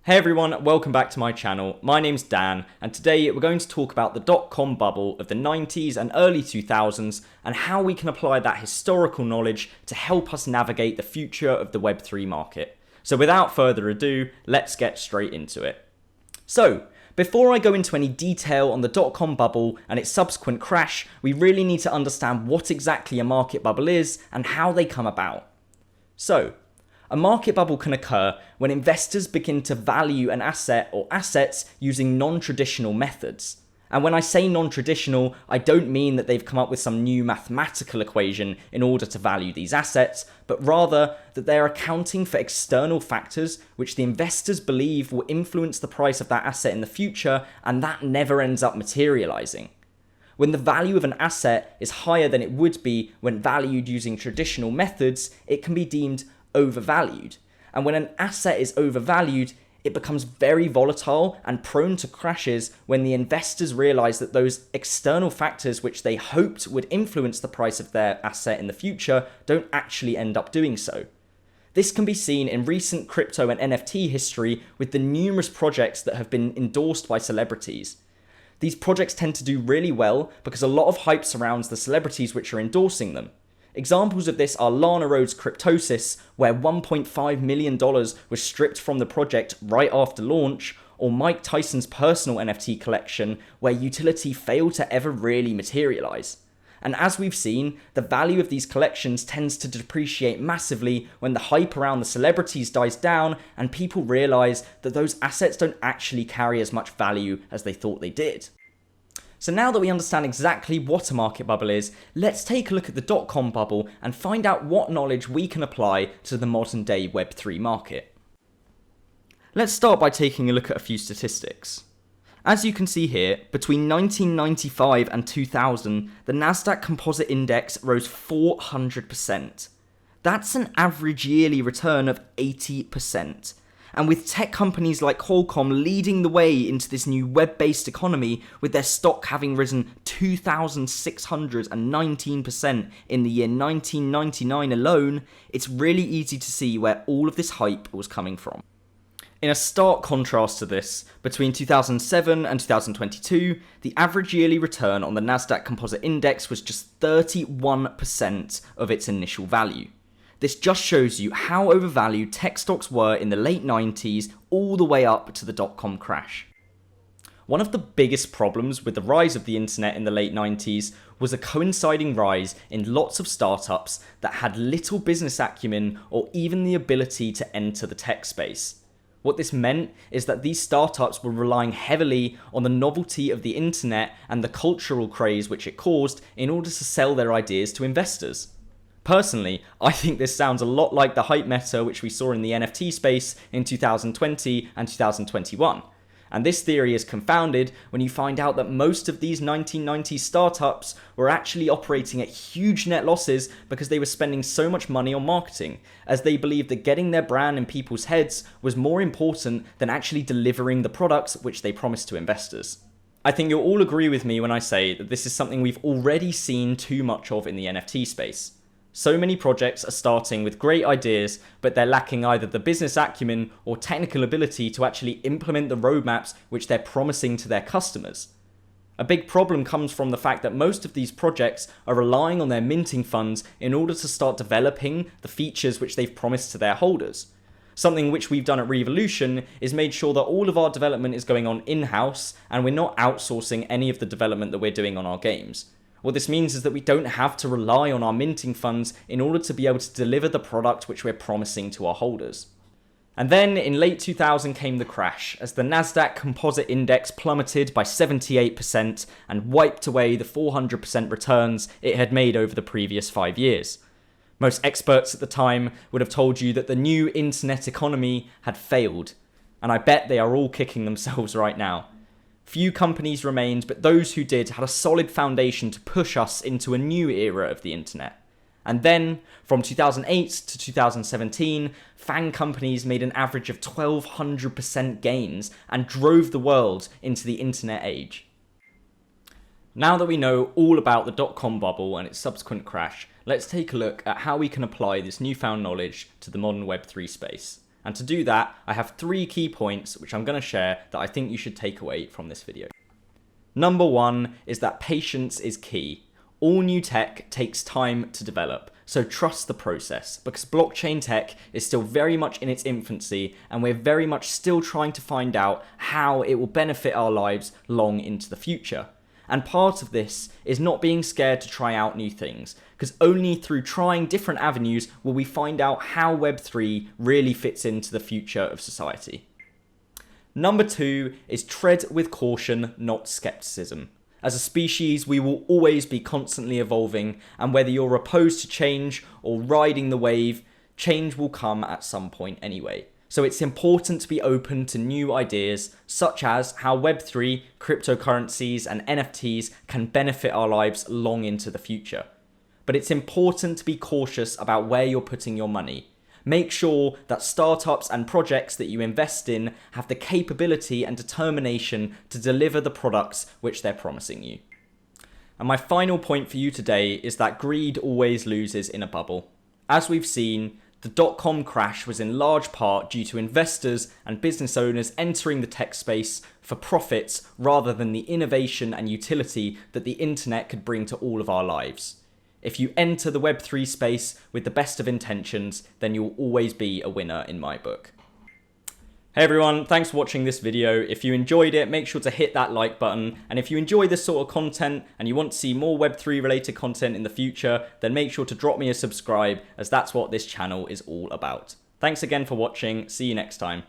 Hey everyone, welcome back to my channel. My name's Dan, and today we're going to talk about the dot-com bubble of the 90s and early 2000s and how we can apply that historical knowledge to help us navigate the future of the Web3 market. So without further ado, let's get straight into it. So, before I go into any detail on the dot-com bubble and its subsequent crash, we really need to understand what exactly a market bubble is and how they come about. So, a market bubble can occur when investors begin to value an asset or assets using non-traditional methods. And when I say non-traditional, I don't mean that they've come up with some new mathematical equation in order to value these assets, but rather that they're accounting for external factors which the investors believe will influence the price of that asset in the future, and that never ends up materializing. When the value of an asset is higher than it would be when valued using traditional methods, it can be deemed overvalued. And when an asset is overvalued, it becomes very volatile and prone to crashes when the investors realize that those external factors which they hoped would influence the price of their asset in the future don't actually end up doing so. This can be seen in recent crypto and NFT history with the numerous projects that have been endorsed by celebrities. These projects tend to do really well because a lot of hype surrounds the celebrities which are endorsing them. Examples of this are Lana Rhoades' Cryptosis, where $1.5 million was stripped from the project right after launch, or Mike Tyson's personal NFT collection, where utility failed to ever really materialize. And as we've seen, the value of these collections tends to depreciate massively when the hype around the celebrities dies down and people realize that those assets don't actually carry as much value as they thought they did. So now that we understand exactly what a market bubble is, let's take a look at the dot-com bubble and find out what knowledge we can apply to the modern day Web3 market. Let's start by taking a look at a few statistics. As you can see here, between 1995 and 2000, the Nasdaq Composite Index rose 400%. That's an average yearly return of 80%. And with tech companies like Qualcomm leading the way into this new web-based economy, with their stock having risen 2,619% in the year 1999 alone, it's really easy to see where all of this hype was coming from. In a stark contrast to this, between 2007 and 2022, the average yearly return on the Nasdaq Composite Index was just 31% of its initial value. This just shows you how overvalued tech stocks were in the late 90s all the way up to the dot-com crash. One of the biggest problems with the rise of the internet in the late 90s was a coinciding rise in lots of startups that had little business acumen or even the ability to enter the tech space. What this meant is that these startups were relying heavily on the novelty of the internet and the cultural craze which it caused in order to sell their ideas to investors. Personally, I think this sounds a lot like the hype meta which we saw in the NFT space in 2020 and 2021. And this theory is confounded when you find out that most of these 1990s startups were actually operating at huge net losses because they were spending so much money on marketing, as they believed that getting their brand in people's heads was more important than actually delivering the products which they promised to investors. I think you'll all agree with me when I say that this is something we've already seen too much of in the NFT space. So many projects are starting with great ideas, but they're lacking either the business acumen or technical ability to actually implement the roadmaps which they're promising to their customers. A big problem comes from the fact that most of these projects are relying on their minting funds in order to start developing the features which they've promised to their holders. Something which we've done at Revolution is made sure that all of our development is going on in-house and we're not outsourcing any of the development that we're doing on our games. What this means is that we don't have to rely on our minting funds in order to be able to deliver the product which we're promising to our holders. And then in late 2000 came the crash, as the Nasdaq Composite Index plummeted by 78% and wiped away the 400% returns it had made over the previous 5 years. Most experts at the time would have told you that the new internet economy had failed, and I bet they are all kicking themselves right now. Few companies remained, but those who did had a solid foundation to push us into a new era of the internet. And then, from 2008 to 2017, FAANG companies made an average of 1,200% gains and drove the world into the internet age. Now that we know all about the dot-com bubble and its subsequent crash, let's take a look at how we can apply this newfound knowledge to the modern Web3 space. And to do that, I have 3 key points which I'm going to share that I think you should take away from this video. Number 1 is that patience is key. All new tech takes time to develop, so trust the process, because blockchain tech is still very much in its infancy and we're very much still trying to find out how it will benefit our lives long into the future. And part of this is not being scared to try out new things, because only through trying different avenues will we find out how Web3 really fits into the future of society. Number 2 is tread with caution, not skepticism. As a species, we will always be constantly evolving, and whether you're opposed to change or riding the wave, change will come at some point anyway. So it's important to be open to new ideas, such as how Web3, cryptocurrencies, and NFTs can benefit our lives long into the future. But it's important to be cautious about where you're putting your money. Make sure that startups and projects that you invest in have the capability and determination to deliver the products which they're promising you. And my final point for you today is that greed always loses in a bubble. As we've seen, the dot-com crash was in large part due to investors and business owners entering the tech space for profits rather than the innovation and utility that the internet could bring to all of our lives. If you enter the Web3 space with the best of intentions, then you'll always be a winner in my book. Hey everyone, thanks for watching this video. If you enjoyed it, make sure to hit that like button. And if you enjoy this sort of content and you want to see more Web3 related content in the future, then make sure to drop me a subscribe, as that's what this channel is all about. Thanks again for watching. See you next time.